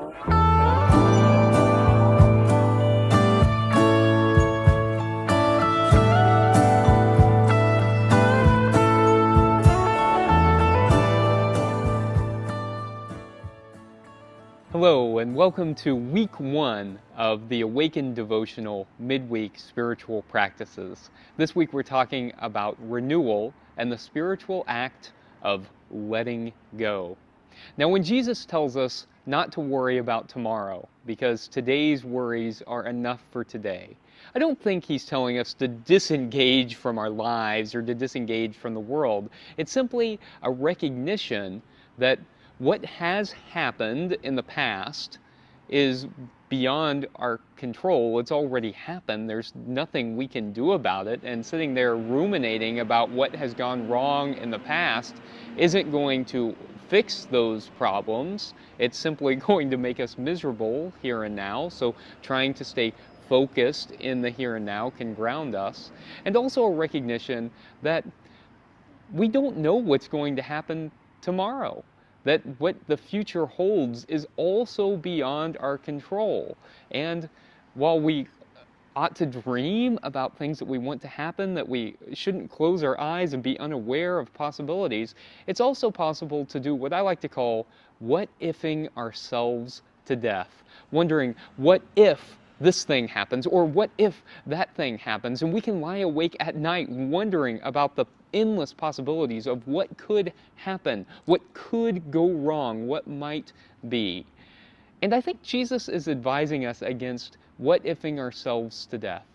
Hello, and welcome to week 1 of the Awakened Devotional Midweek Spiritual Practices. This week we're talking about renewal and the spiritual act of letting go. Now, when Jesus tells us not to worry about tomorrow because today's worries are enough for today, I don't think he's telling us to disengage from our lives or to disengage from the world. It's simply a recognition that what has happened in the past is beyond our control. It's already happened. There's nothing we can do about it. And sitting there ruminating about what has gone wrong in the past isn't going to fix those problems. It's simply going to make us miserable here and now. So trying to stay focused in the here and now can ground us. And also a recognition that we don't know what's going to happen tomorrow. That what the future holds is also beyond our control. And while we ought to dream about things that we want to happen, that we shouldn't close our eyes and be unaware of possibilities, it's also possible to do what I like to call what-ifing ourselves to death. Wondering, what if this thing happens, or what if that thing happens? And we can lie awake at night wondering about the endless possibilities of what could happen, what could go wrong, what might be. And I think Jesus is advising us against what-ifing ourselves to death.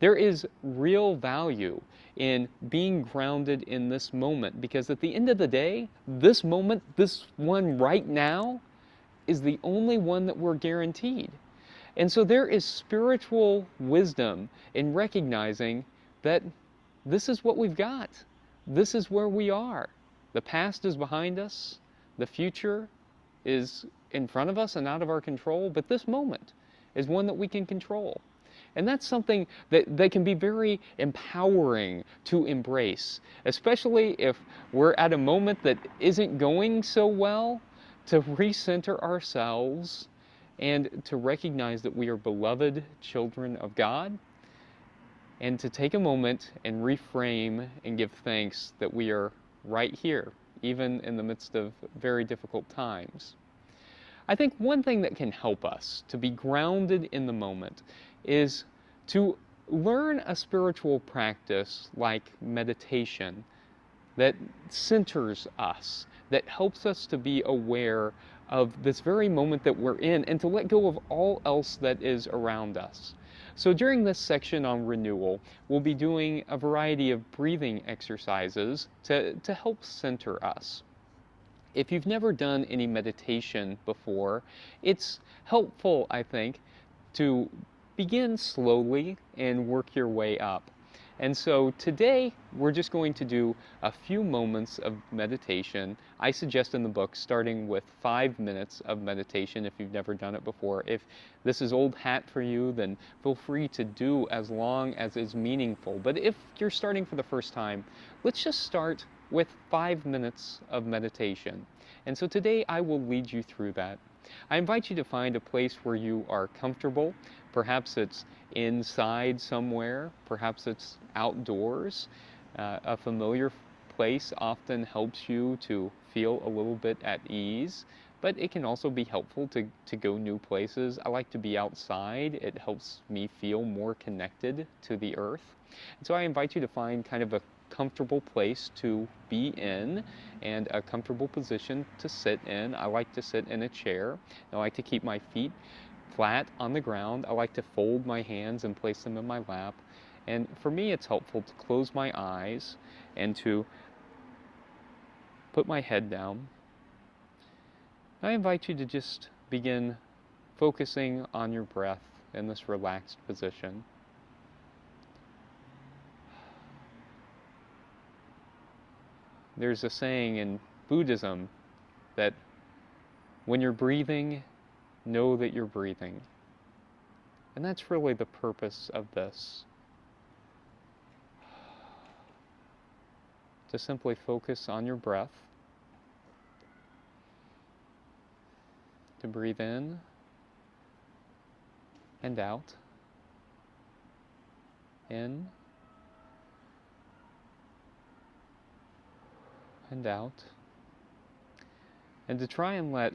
There is real value in being grounded in this moment, because at the end of the day, this moment, this one right now, is the only one that we're guaranteed. And so there is spiritual wisdom in recognizing that this is what we've got. This is where we are. The past is behind us. The future is in front of us and out of our control. But this moment is one that we can control. And that's something that can be very empowering to embrace, especially if we're at a moment that isn't going so well, to recenter ourselves and to recognize that we are beloved children of God, and to take a moment and reframe and give thanks that we are right here, even in the midst of very difficult times. I think one thing that can help us to be grounded in the moment is to learn a spiritual practice like meditation that centers us, that helps us to be aware of this very moment that we're in and to let go of all else that is around us. So during this section on renewal, we'll be doing a variety of breathing exercises to help center us. If you've never done any meditation before, it's helpful, I think, to begin slowly and work your way up. And so today, we're just going to do a few moments of meditation. I suggest in the book starting with 5 minutes of meditation if you've never done it before. If this is old hat for you, then feel free to do as long as is meaningful. But if you're starting for the first time, let's just start with 5 minutes of meditation. And so today, I will lead you through that. I invite you to find a place where you are comfortable. Perhaps it's inside somewhere, perhaps it's outdoors. A familiar place often helps you to feel a little bit at ease, but it can also be helpful to go new places. I like to be outside. It helps me feel more connected to the earth. And so I invite you to find kind of a comfortable place to be in and a comfortable position to sit in. I like to sit in a chair. I like to keep my feet flat on the ground. I like to fold my hands and place them in my lap. And for me, it's helpful to close my eyes and to put my head down. I invite you to just begin focusing on your breath in this relaxed position. There's a saying in Buddhism that when you're breathing, know that you're breathing. And that's really the purpose of this. To simply focus on your breath, to breathe in and out, in and out, and to try and let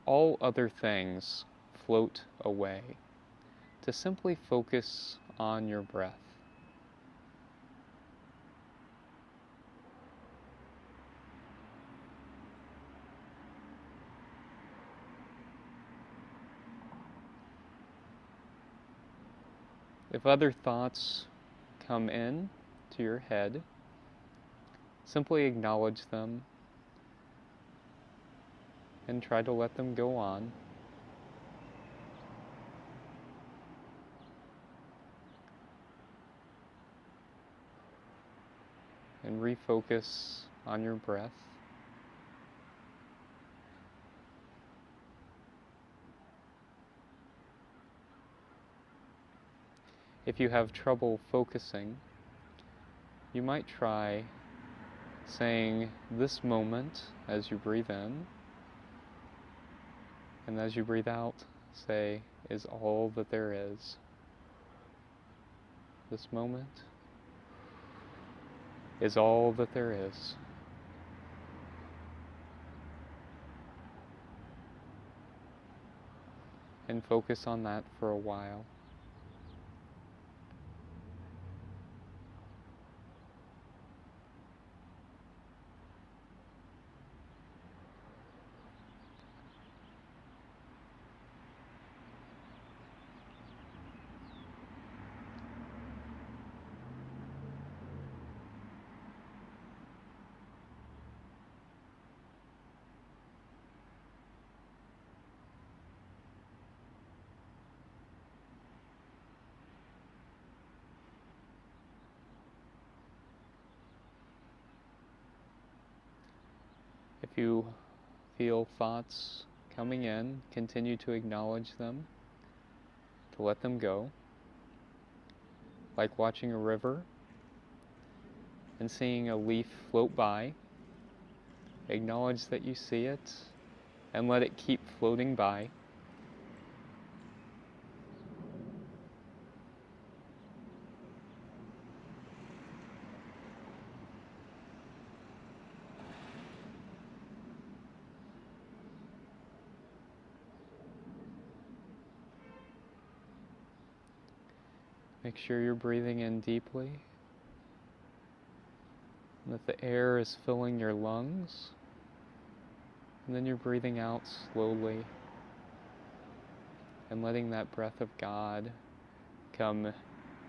all other things float away, to simply focus on your breath. If other thoughts come in to your head, simply acknowledge them and try to let them go on. And refocus on your breath. If you have trouble focusing, you might try saying this moment as you breathe in, and as you breathe out, say, is all that there is. This moment is all that there is. And focus on that for a while. If you feel thoughts coming in, continue to acknowledge them, to let them go, like watching a river and seeing a leaf float by. Acknowledge that you see it and let it keep floating by. Make sure you're breathing in deeply, and that the air is filling your lungs, and then you're breathing out slowly, and letting that breath of God come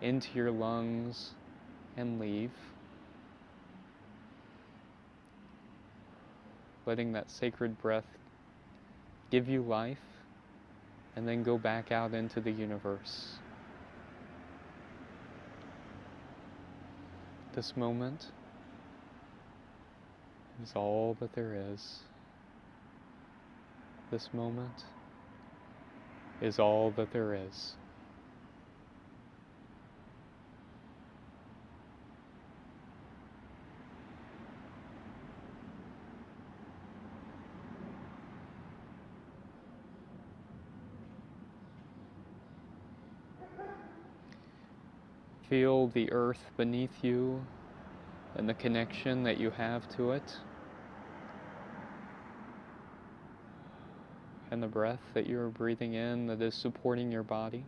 into your lungs and leave. Letting that sacred breath give you life, and then go back out into the universe. This moment is all that there is. This moment is all that there is. Feel the earth beneath you and the connection that you have to it, and the breath that you are breathing in that is supporting your body.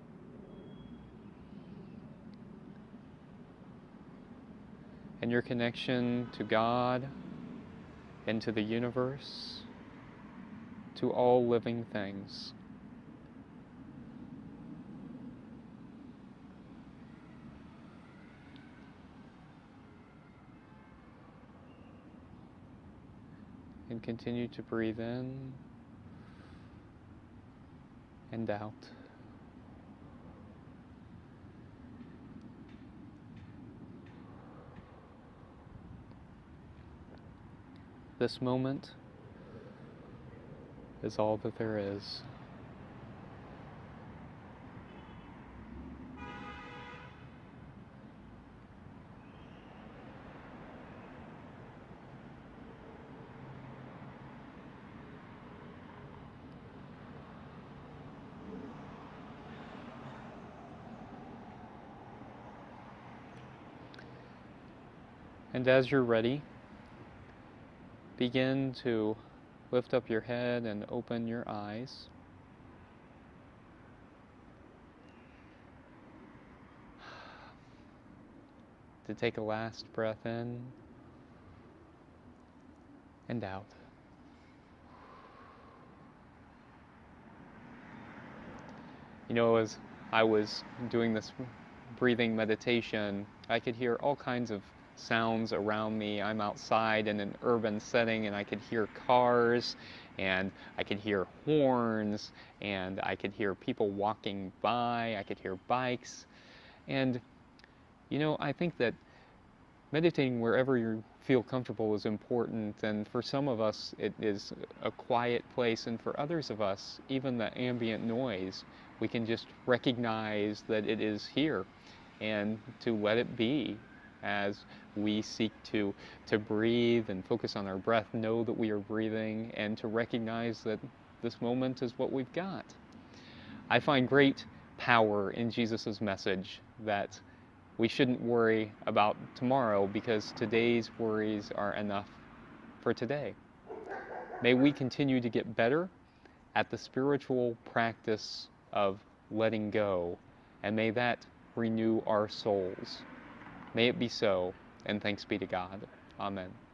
And your connection to God and to the universe, to all living things. And continue to breathe in and out. This moment is all that there is. And as you're ready, begin to lift up your head and open your eyes. To take a last breath in and out. You know, as I was doing this breathing meditation, I could hear all kinds of sounds around me. I'm outside in an urban setting and I could hear cars and I could hear horns and I could hear people walking by. I could hear bikes. And, you know, I think that meditating wherever you feel comfortable is important, and for some of us it is a quiet place, and for others of us, even the ambient noise, we can just recognize that it is here and to let it be as we seek to breathe and focus on our breath, know that we are breathing, and to recognize that this moment is what we've got. I find great power in Jesus' message that we shouldn't worry about tomorrow because today's worries are enough for today. May we continue to get better at the spiritual practice of letting go, and may that renew our souls. May it be so, and thanks be to God. Amen.